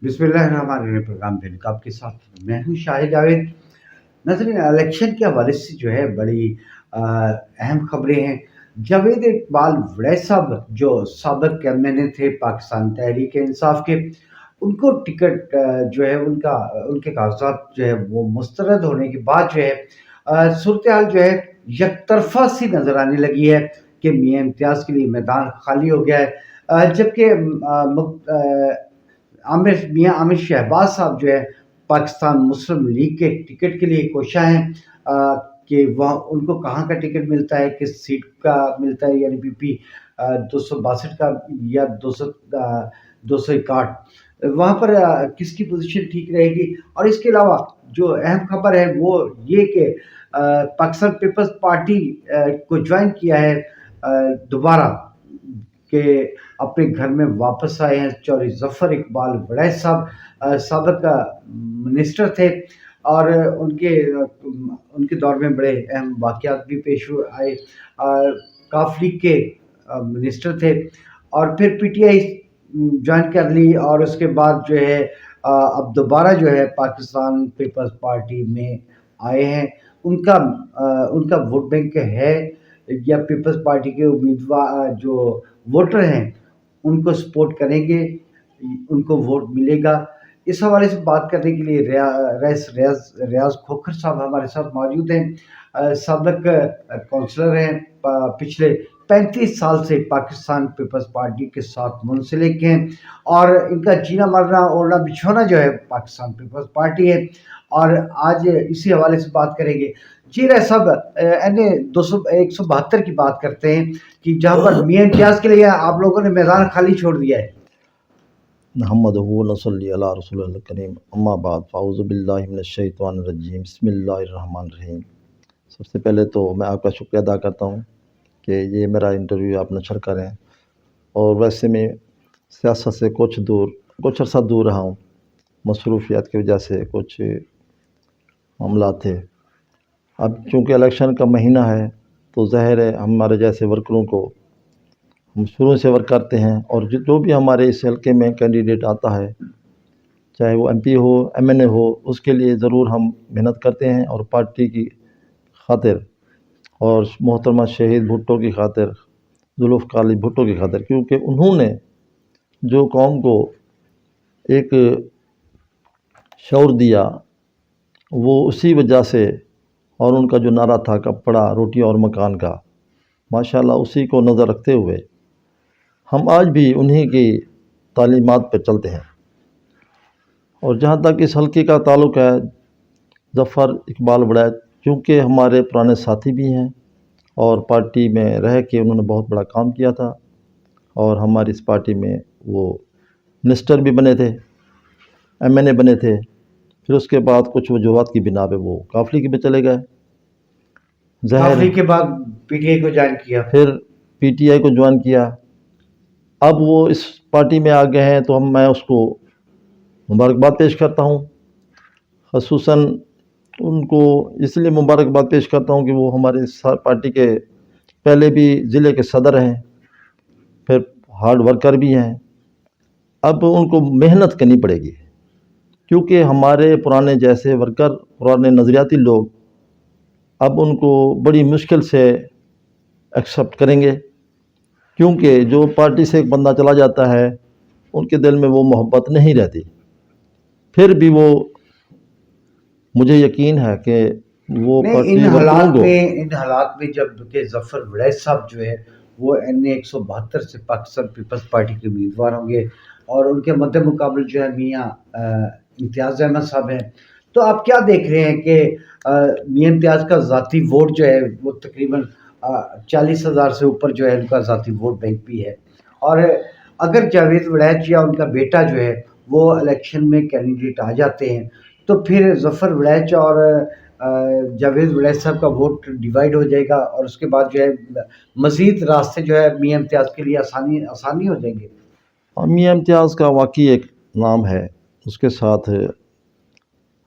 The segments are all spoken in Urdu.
بسم اللہ الرحمن الرحیم پروگرام دن کا آپ کے ساتھ میں ہوں شاہد جاوید۔ ناظرین، الیکشن کے حوالے سے جو ہے بڑی اہم خبریں ہیں۔ جاوید اقبال وڑیچ صاحب جو سابق ایم این اے تھے پاکستان تحریک انصاف کے، ان کو ٹکٹ جو ہے ان کے کاغذات جو ہے وہ مسترد ہونے کے بعد جو ہے صورتحال جو ہے یک طرفہ سی نظر آنے لگی ہے کہ میاں امتیاز کے لیے میدان خالی ہو گیا ہے، جبکہ میاں عامر شہباز صاحب جو ہے پاکستان مسلم لیگ کے ٹکٹ کے لیے کوشاں ہیں کہ وہاں ان کو کہاں کا ٹکٹ ملتا ہے، کس سیٹ کا ملتا ہے، یعنی پی پی 262 کا یا 261 وہاں پر کس کی پوزیشن ٹھیک رہے گی۔ اور اس کے علاوہ جو اہم خبر ہے وہ یہ کہ پاکستان پیپلز پارٹی کو جوائن کیا ہے دوبارہ، کہ اپنے گھر میں واپس آئے ہیں چودھری ظفر اقبال وڑیچ صاحب، سابق منسٹر تھے، اور ان کے دور میں بڑے اہم واقعات بھی پیش آئے۔ کاف لیگ کے منسٹر تھے اور پھر پی ٹی آئی جوائن کر لی، اور اس کے بعد جو ہے اب دوبارہ جو ہے پاکستان پیپلز پارٹی میں آئے ہیں۔ ان کا ووٹ بینک ہے یا پیپلز پارٹی کے امیدوار جو ووٹر ہیں ان کو سپورٹ کریں گے، ان کو ووٹ ملے گا۔ اس حوالے سے بات کرنے کے لیے ریاض کھوکھر صاحب ہمارے ساتھ موجود ہیں، سابق کونسلر ہیں، پچھلے 35 سال سے پاکستان پیپلز پارٹی کے ساتھ منسلک ہیں، اور ان کا جینا مرنا اوڑھنا بچھونا جو ہے پاکستان پیپلز پارٹی ہے، اور آج اسی حوالے سے بات کریں گے۔ جی ریاض صاحب، 172 کی بات کرتے ہیں کہ جہاں پر میاں امتیاز کے لیے آپ لوگوں نے میدان خالی چھوڑ دیا ہے۔ نحمدہ و نصلی علی رسول اللہ کریم، اما بعد، فاعوذ باللہ من الشیطان الرجیم، بسم اللہ الرحمن الرحیم۔ سب سے پہلے تو میں آپ کا شکریہ ادا کرتا ہوں کہ یہ میرا انٹرویو آپ نشر کریں، اور ویسے میں سیاست سے کچھ عرصہ دور رہا ہوں، مصروفیات کی وجہ سے کچھ معاملات تھے۔ اب چونکہ الیکشن کا مہینہ ہے تو ظاہر ہے ہمارے جیسے ورکروں کو ہم شروع سے ورک کرتے ہیں، اور جو بھی ہمارے اس حلقے میں کینڈیڈیٹ آتا ہے، چاہے وہ ایم پی ہو، ایم این اے ہو، اس کے لیے ضرور ہم محنت کرتے ہیں، اور پارٹی کی خاطر اور محترمہ شہید بھٹو کی خاطر، ذوالفقار علی بھٹو کی خاطر، کیونکہ انہوں نے جو قوم کو ایک شعور دیا وہ اسی وجہ سے، اور ان کا جو نعرہ تھا کپڑا روٹی اور مکان کا، ماشاءاللہ اسی کو نظر رکھتے ہوئے ہم آج بھی انہی کی تعلیمات پہ چلتے ہیں۔ اور جہاں تک اس حلقے کا تعلق ہے، ظفر اقبال وڑیچ چونکہ ہمارے پرانے ساتھی بھی ہیں، اور پارٹی میں رہ کے انہوں نے بہت بڑا کام کیا تھا، اور ہماری اس پارٹی میں وہ منسٹر بھی بنے تھے، ایم این اے بنے تھے، پھر اس کے بعد کچھ وجوہات کی بنا پہ وہ کاف لیگ میں چلے گئے، کاف لیگ کے بعد پی ٹی آئی کو جوائن کیا، پھر پی ٹی آئی کو جوائن کیا۔ اب وہ اس پارٹی میں آ گئے ہیں تو میں اس کو مبارکباد پیش کرتا ہوں، خصوصاً ان کو اس لیے مبارکباد پیش کرتا ہوں کہ وہ ہمارے پارٹی کے پہلے بھی ضلع کے صدر ہیں، پھر ہارڈ ورکر بھی ہیں۔ اب ان کو محنت کرنی پڑے گی، کیونکہ ہمارے پرانے جیسے ورکر، پرانے نظریاتی لوگ اب ان کو بڑی مشکل سے ایکسیپٹ کریں گے، کیونکہ جو پارٹی سے ایک بندہ چلا جاتا ہے ان کے دل میں وہ محبت نہیں رہتی۔ پھر بھی وہ، مجھے یقین ہے کہ وہ پارٹی ان حالات میں جب کہ ظفر وڑیچ صاحب جو ہے وہ NA 172 سے پاکستان پیپلز پارٹی کے امیدوار ہوں گے، اور ان کے مد مقابل جو ہے میاں امتیاز احمد صاحب ہیں، تو آپ کیا دیکھ رہے ہیں کہ میاں امتیاز کا ذاتی ووٹ جو ہے وہ تقریباً 40,000 سے اوپر جو ہے ان کا ذاتی ووٹ بینک بھی ہے، اور اگر جاوید وڑیچ یا ان کا بیٹا جو ہے وہ الیکشن میں کینڈیڈیٹ آ جاتے ہیں تو پھر ظفر وڑیچ اور جاوید وڑیچ صاحب کا ووٹ ڈیوائیڈ ہو جائے گا، اور اس کے بعد جو ہے مزید راستے جو ہے میاں امتیاز کے لیے آسانی ہو جائیں گے۔ میاں امتیاز کا واقعی ایک نام ہے، اس کے ساتھ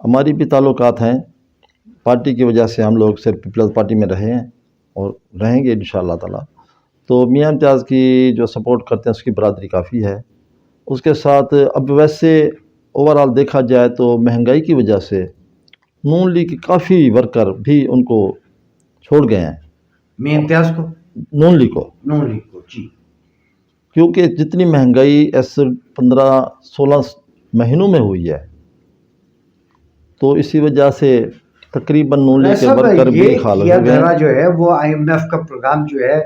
ہماری بھی تعلقات ہیں، پارٹی کی وجہ سے ہم لوگ صرف پیپلز پارٹی میں رہے ہیں اور رہیں گے انشاءاللہ تعالیٰ۔ تو میاں امتیاز کی جو سپورٹ کرتے ہیں اس کی برادری کافی ہے، اس کے ساتھ اب ویسے اوور آل دیکھا جائے تو مہنگائی کی وجہ سے نون لیگ کے کافی ورکر بھی ان کو چھوڑ گئے ہیں، میں امتیاز کو، نون لیگ کو، نون لیگ کو، جی کیونکہ جتنی مہنگائی ایسے 15-16 مہینوں میں ہوئی ہے، تو اسی وجہ سے تقریباً نون لیگ کے صاحب ورکر بھی یہ خال کیا ہو گئے دھرا ہیں۔ جو ہے وہ آئی ایم ایف کا پروگرام جو ہے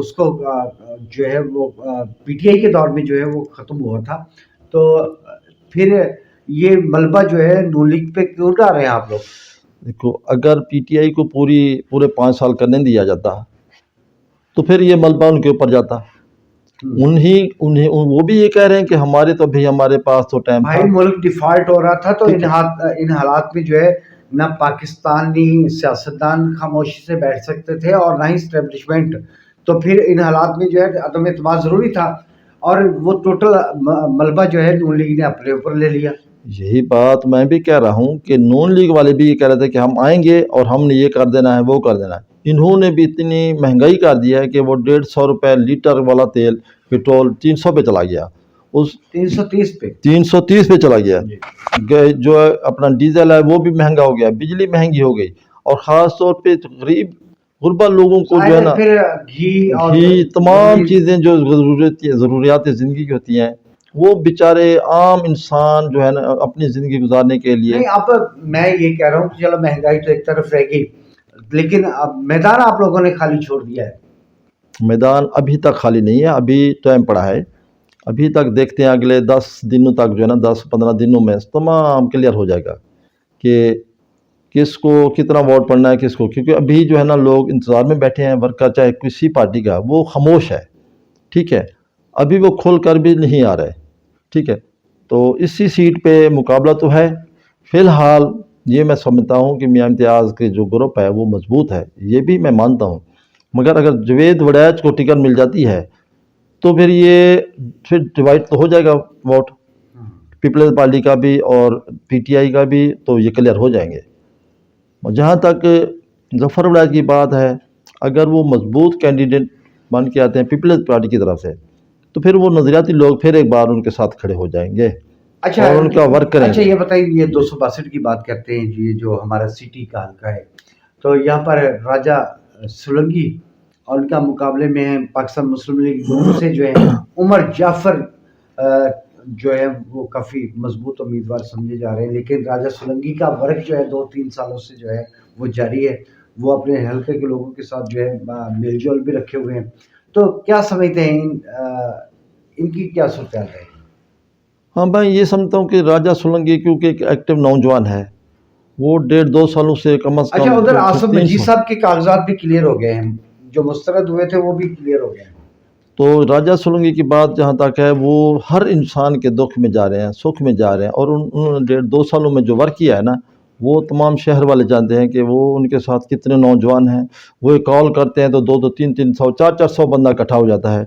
اس کو جو ہے وہ پی ٹی آئی کے دور میں جو ہے وہ ختم ہوا تھا، تو پھر یہ ملبہ جو ہے نون لیگ پہ کیوں ڈال رہے ہیں آپ لوگ؟ دیکھو، اگر پی ٹی آئی کو پورے 5 سال کرنے دیا جاتا تو پھر یہ ملبہ ان کے اوپر جاتا، انہیں وہ بھی یہ کہہ رہے ہیں کہ ہمارے تو بھی ہمارے پاس تو ٹائم تھا۔ بھائی ملک ڈیفالٹ ہو رہا تھا، تو ان حالات میں جو ہے نہ پاکستانی سیاستدان خاموشی سے بیٹھ سکتے تھے اور نہ ہی اسٹیبلشمنٹ، تو پھر ان حالات میں جو ہے عدم اعتماد ضروری تھا، اور وہ ٹوٹل ملبہ جو ہے نون لیگ نے اپنے اوپر لے لیا۔ یہی بات میں بھی کہہ رہا ہوں کہ نون لیگ والے بھی یہ کہہ رہے تھے کہ ہم آئیں گے اور ہم نے یہ کر دینا ہے، وہ کر دینا ہے۔ انہوں نے بھی اتنی مہنگائی کر دیا ہے کہ وہ 150 روپے لیٹر والا تیل پٹرول 300 پہ چلا گیا، اس 330 پہ 330 پہ چلا گیا، جو اپنا ڈیزل ہے وہ بھی مہنگا ہو گیا، بجلی مہنگی ہو گئی، اور خاص طور پہ غریب غربا لوگوں کو جو ہے نا پھر گھی گھی تمام چیزیں جو ضروریات زندگی کی ہوتی ہیں، وہ بیچارے عام انسان جو ہے نا اپنی زندگی گزارنے کے لیے۔ نہیں، اب میں یہ کہہ رہا ہوں کہ چلو مہنگائی تو ایک طرف رہ گئی، لیکن اب میدان آپ لوگوں نے خالی چھوڑ دیا ہے۔ میدان ابھی تک خالی نہیں ہے، ابھی ٹائم پڑا ہے، ابھی تک دیکھتے ہیں اگلے 10 دنوں تک جو ہے نا 10-15 دنوں میں تمام کلیئر ہو جائے گا کہ کس کو کتنا ووٹ پڑنا ہے، کس کو، کیونکہ ابھی جو ہے نا لوگ انتظار میں بیٹھے ہیں، ورکر چاہے کسی پارٹی کا، وہ خاموش ہے، ٹھیک ہے، ابھی وہ کھل کر بھی نہیں آ رہے، ٹھیک ہے، تو اسی سیٹ پہ مقابلہ تو ہے۔ فی الحال یہ میں سمجھتا ہوں کہ میاں امتیاز کے جو گروپ ہے وہ مضبوط ہے، یہ بھی میں مانتا ہوں، مگر اگر جوید وڑیچ کو ٹکٹ مل جاتی ہے تو پھر یہ ڈیوائڈ تو ہو جائے گا ووٹ، پیپلز پارٹی کا بھی اور پی ٹی آئی کا بھی، تو یہ کلیئر ہو جائیں گے۔ جہاں تک ظفر وڑیچ کی بات ہے، اگر وہ مضبوط کینڈیڈیٹ بن کے آتے ہیں پیپلز پارٹی کی طرف سے، تو پھر وہ نظریاتی لوگ پھر ایک بار ان کے ساتھ کھڑے ہو جائیں گے اور ان کا ورک کریں گے۔ اچھا یہ بتائیے، یہ 262 کی بات کرتے ہیں جی، جو ہمارا سٹی کا حلقہ ہے، تو یہاں پر راجہ سولنگی اور ان کا مقابلے میں پاکستان مسلم لیگ نون سے جو ہے عمر جعفر جو ہے وہ کافی مضبوط امیدوار سمجھے جا رہے ہیں، لیکن راجہ سولنگی کا ورک جو ہے 2-3 سالوں سے جو ہے وہ جاری ہے، وہ اپنے حلقے کے لوگوں کے ساتھ جو ہے میل جول بھی رکھے ہوئے ہیں، تو کیا سمجھتے ہیں ان کی کیا صورتحال ہے؟ ہاں بھائی، یہ سمجھتا ہوں کہ راجہ سولنگی کیونکہ ایک ایکٹیو نوجوان ہے، وہ 1.5-2 سالوں سے کم از کم۔ اچھا، ادھر آصف مجید صاحب کے کاغذات بھی کلیئر ہو گئے ہیں، جو مسترد ہوئے تھے وہ بھی کلیئر ہو گئے ہیں، تو راجہ سولنگی کی بات جہاں تک ہے، وہ ہر انسان کے دکھ میں جا رہے ہیں، سکھ میں جا رہے ہیں، اور انہوں نے 1.5-2 سالوں میں جو ورک کیا ہے نا، وہ تمام شہر والے جانتے ہیں کہ وہ ان کے ساتھ کتنے نوجوان ہیں، وہ کال کرتے ہیں تو 200-300 400 بندہ اکٹھا ہو جاتا ہے،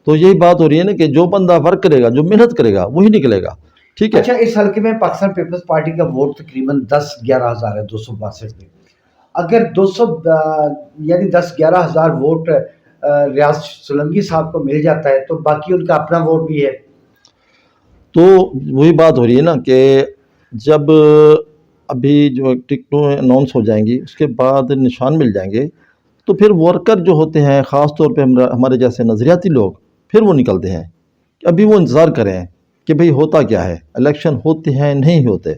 تو یہی بات ہو رہی ہے نا کہ جو بندہ ورک کرے گا، جو محنت کرے گا، وہی نکلے گا، ٹھیک ہے۔ اچھا، اس حلقے میں پاکستان پیپلز پارٹی کا ووٹ تقریباً 10-11 ہزار ہے 262 میں، اگر 200 یعنی 10-11 ہزار ووٹ ریاض سولنگی صاحب کو مل جاتا ہے تو باقی ان کا اپنا ووٹ بھی ہے، تو وہی بات ہو رہی ہے نا کہ جب ابھی جو ٹکٹوں اناؤنس ہو جائیں گی، اس کے بعد نشان مل جائیں گے، تو پھر ورکر جو ہوتے ہیں، خاص طور پہ ہمارے جیسے نظریاتی لوگ، پھر وہ نکلتے ہیں۔ ابھی وہ انتظار کریں کہ بھئی ہوتا کیا ہے، الیکشن ہوتے ہیں نہیں ہوتے،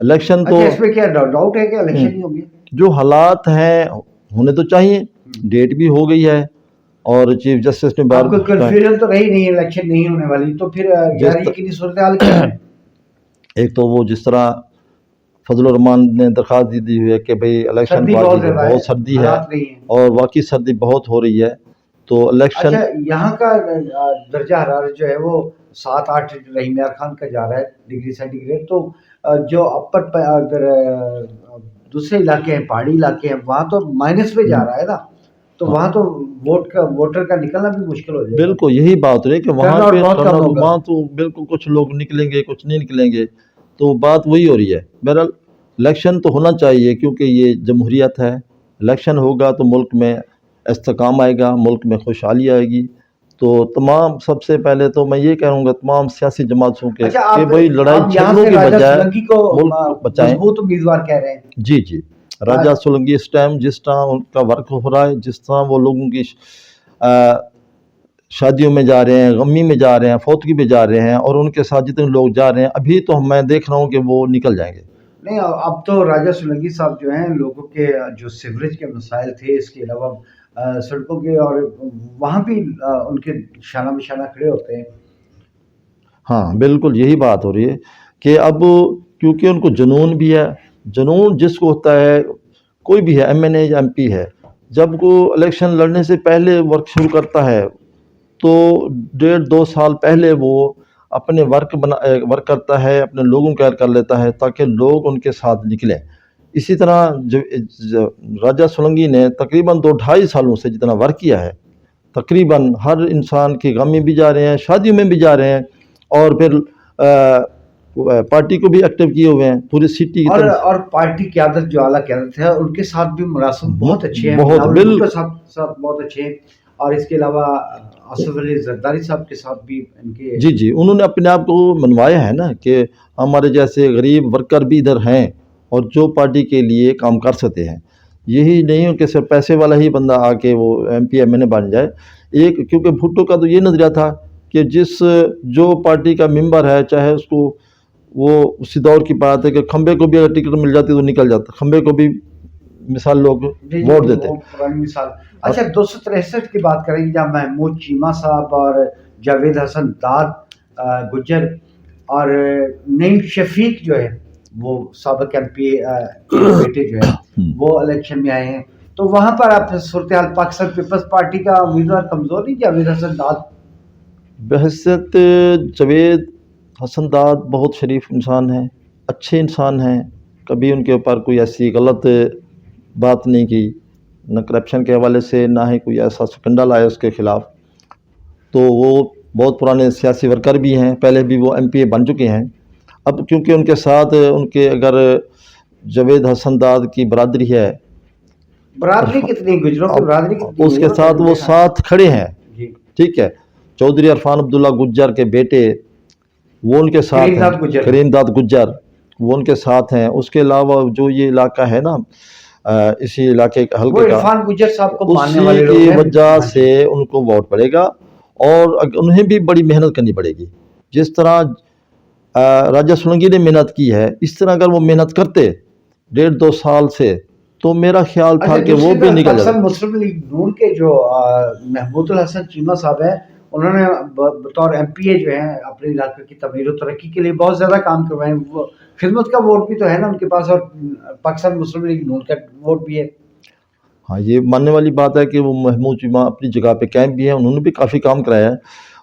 الیکشن تو اچھا اس میں کیا ڈاؤٹ ہے کہ الیکشن ہی ہوگی؟ جو حالات ہیں ہونے تو چاہیے، ڈیٹ بھی ہو گئی ہے، اور چیف جسٹس نے آپ کو کنفیوژن تو رہی نہیں، الیکشن نہیں ہونے والی، تو پھر یار یقینی صورتحال کیا ہے؟ ایک تو وہ جس طرح فضل الرحمان نے درخواست دی ہوئی ہے کہ بھئی الیکشن سردی پارٹی بہت سردی ہے، حالات نہیں ہیں، اور واقعی سردی بہت ہو رہی ہے، تو الیکشن۔ اچھا یہاں کا درجہ حرارت جو ہے وہ 7-8 رحیم یار خان کا جا رہا ہے ڈگری سینٹی گریڈ، تو جو اپر اگر دوسرے علاقے ہیں، پہاڑی علاقے ہیں، وہاں تو مائنس پہ جا رہا ہے نا، تو وہاں تو ووٹر کا نکلنا بھی مشکل ہو جائے گا۔ بالکل یہی بات ہو رہی ہے کہ وہاں ٹرن پہ آؤٹ بہت کم ہوگا، وہاں تو بالکل کچھ لوگ نکلیں گے، کچھ نہیں نکلیں گے، تو بات وہی ہو رہی ہے۔ بہرحال الیکشن تو ہونا چاہیے، کیونکہ یہ جمہوریت ہے، الیکشن ہوگا تو ملک میں استحکام آئے گا، ملک میں خوشحالی آئے گی، تو تمام سب سے پہلے تو میں یہ کہوں گا تمام سیاسی جماعتوں کے اچھا کہ آپ بھائی لڑائی یہاں جھگڑوں سے کی راجہ بجائے سولنگی کو ملک بچائیں. مضبوط امیدوار کہہ رہے ہیں. جی جی راجہ سولنگی اس ٹائم جس طرح ان کا ورک ہو رہا ہے، جس طرح وہ لوگوں کی شادیوں میں جا رہے ہیں، غمی میں جا رہے ہیں، فوتگی میں جا رہے ہیں، اور ان کے ساتھ جتنے لوگ جا رہے ہیں ابھی تو میں دیکھ رہا ہوں کہ وہ نکل جائیں گے. نہیں اب تو راجہ سولنگی صاحب جو ہیں لوگوں کے جو سیوریج کے مسائل تھے، اس کے علاوہ سڑکوں کے، اور وہاں بھی ان کے شانہ بشانہ کھڑے ہوتے ہیں. ہاں بالکل یہی بات ہو رہی ہے کہ اب کیونکہ ان کو جنون بھی ہے. جنون جس کو ہوتا ہے، کوئی بھی ہے، ایم این اے یا ایم پی ہے، جب وہ الیکشن لڑنے سے پہلے ورک شروع کرتا ہے تو 1.5-2 سال پہلے وہ اپنے ورک کرتا ہے، اپنے لوگوں کا کر لیتا ہے تاکہ لوگ ان کے ساتھ نکلیں. اسی طرح راجہ سولنگی نے تقریباً 2-2.5 سالوں سے جتنا ورک کیا ہے، تقریباً ہر انسان کی غم میں بھی جا رہے ہیں، شادیوں میں بھی جا رہے ہیں، اور پھر پارٹی کو بھی ایکٹیو کیے ہوئے ہیں پوری سٹی کی طرف. اور پارٹی قیادت جو اعلیٰ قیادت ہے ان کے ساتھ بھی مراسم بہت اچھے ہیں، بہت بلاول بھٹو صاحب ساتھ بہت اچھے ہیں، اور اس کے علاوہ آصف علی زرداری صاحب کے ساتھ بھی ان کے جی انہوں نے اپنے آپ کو منوایا ہے نا کہ ہمارے جیسے غریب ورکر بھی ادھر ہیں اور جو پارٹی کے لیے کام کر سکتے ہیں. یہی نہیں ہو کہ صرف پیسے والا ہی بندہ آ کے وہ ایم پی ایم این اے بن جائے. کیونکہ بھٹو کا تو یہ نظریہ تھا کہ جو پارٹی کا ممبر ہے، چاہے اس کو، وہ اسی دور کی بات ہے کہ کھمبے کو بھی اگر ٹکٹ مل جاتی تو نکل جاتا، کھمبے کو بھی مثال لوگ ووٹ دیتے. وہ پرانی مثال. اچھا 263 کی بات کریں گے جہاں محمود چیمہ صاحب اور جاوید حسن داد گجر اور نعیم شفیق جو ہے وہ سابق ایم پی بیٹے جو ہے وہ الیکشن میں آئے ہیں، تو وہاں پر آپ صورتحال پاکستان پیپلز پارٹی کا امیدوار کمزور نہیں جاوید حسن داد؟ بحیثیت جاوید حسن داد بہت شریف انسان ہیں، اچھے انسان ہیں، کبھی ان کے اوپر کوئی ایسی غلط بات نہیں کی، نہ کرپشن کے حوالے سے، نہ ہی کوئی ایسا سکنڈل آیا اس کے خلاف. تو وہ بہت پرانے سیاسی ورکر بھی ہیں، پہلے بھی وہ ایم پی اے بن چکے ہیں. اب کیونکہ ان کے ساتھ ان کے اگر جاوید حسن داد کی برادری ہے، برادری کتنی، گجروں کی برادری کتنی، اس کے ساتھ وہ ساتھ کھڑے ہیں. جی ٹھیک ہے، چودھری عرفان عبداللہ گجر کے بیٹے وہ ان کے ساتھ ہیں، کریم داد گجر وہ ان کے ساتھ ہیں. اس کے علاوہ جو یہ علاقہ ہے نا، اسی علاقے کا حلقے کا، عرفان گجر صاحب کو ماننے اسی والے لوگ کی ہیں، وجہ سے ان کو ووٹ پڑے گا، اور انہیں بھی بڑی محنت کرنی پڑے گی. جس طرح راجہ سولنگی نے محنت کی ہے، اس طرح اگر وہ محنت کرتے 1.5-2 سال سے تو میرا خیال تھا کہ وہ بھی نکل جاتا. مسلم لیگ نون کے جو محمود الحسن چیمہ صاحب ہیں، انہوں نے بطور ایم پی اے جو ہیں اپنے علاقے کی تعمیر و ترقی کے لیے بہت زیادہ کام کروائے ہیں. وہ خدمت کا ووٹ بھی تو ہے نا ان کے پاس، اور پاکستان مسلم لیگ نون کا ووٹ بھی ہے. ہاں یہ ماننے والی بات ہے کہ وہ محمود چیمہ اپنی جگہ پہ قائم بھی ہیں، انہوں نے بھی کافی کام کرایا ہے.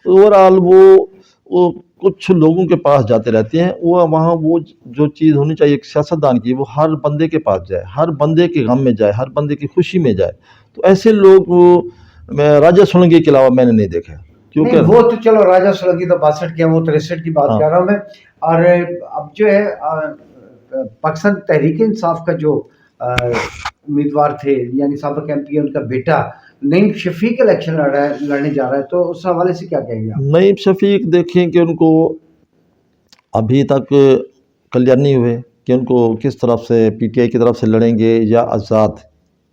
اوورآل وہ کچھ لوگوں کے پاس جاتے رہتے ہیں، وہاں وہ جو چیز ہونی چاہیے ایک سیاستدان کی، وہ ہر بندے کے پاس جائے، ہر بندے کے غم میں جائے، ہر بندے کی خوشی میں جائے. تو ایسے لوگ راجہ سولنگی کے علاوہ میں نے نہیں دیکھا. کیونکہ وہ تو چلو راجہ سولنگی تو 62 کے ہیں، وہ 63 کی بات کر رہا ہوں میں. اور اب جو ہے پاکستان تحریک انصاف کا جو امیدوار تھے، یعنی سابق ایم پی ان کا بیٹا نعیم شفیق الیکشن لڑنے جا رہا ہے، تو اس حوالے سے کیا کہیں گے آپ؟ نعیم شفیق دیکھیں کہ ان کو ابھی تک کلیئر نہیں ہوئے کہ ان کو کس طرف سے، پی ٹی آئی کی طرف سے لڑیں گے یا آزاد.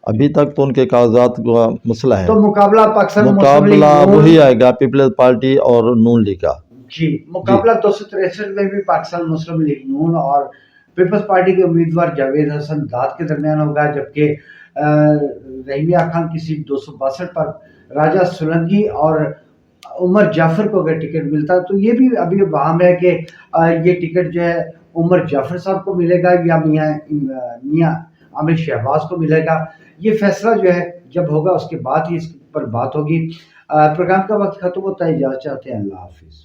ابھی تک تو ان کے کاغذات کا مسئلہ ہے. تو مقابلہ پاکستان مسلم لیگ مقابلہ نون، وہی آئے گا پیپلز پارٹی اور نون لیگ کا. جی مقابلہ 263 میں بھی پاکستان مسلم لیگ نون اور پیپلز پارٹی کے امیدوار جاوید حسن داد کے درمیان ہوگا، جبکہ رحیم یار خان کی سیٹ 262 پر راجہ سولنگی اور عمر جعفر کو اگر ٹکٹ ملتا تو یہ بھی ابھی وہاں ہے کہ یہ ٹکٹ جو ہے عمر جعفر صاحب کو ملے گا یا میاں عامر شہباز کو ملے گا. یہ فیصلہ جو ہے جب ہوگا اس کے بعد ہی اس پر بات ہوگی. پروگرام کا وقت ختم ہوتا ہے، اجازت چاہتے ہیں، اللہ حافظ.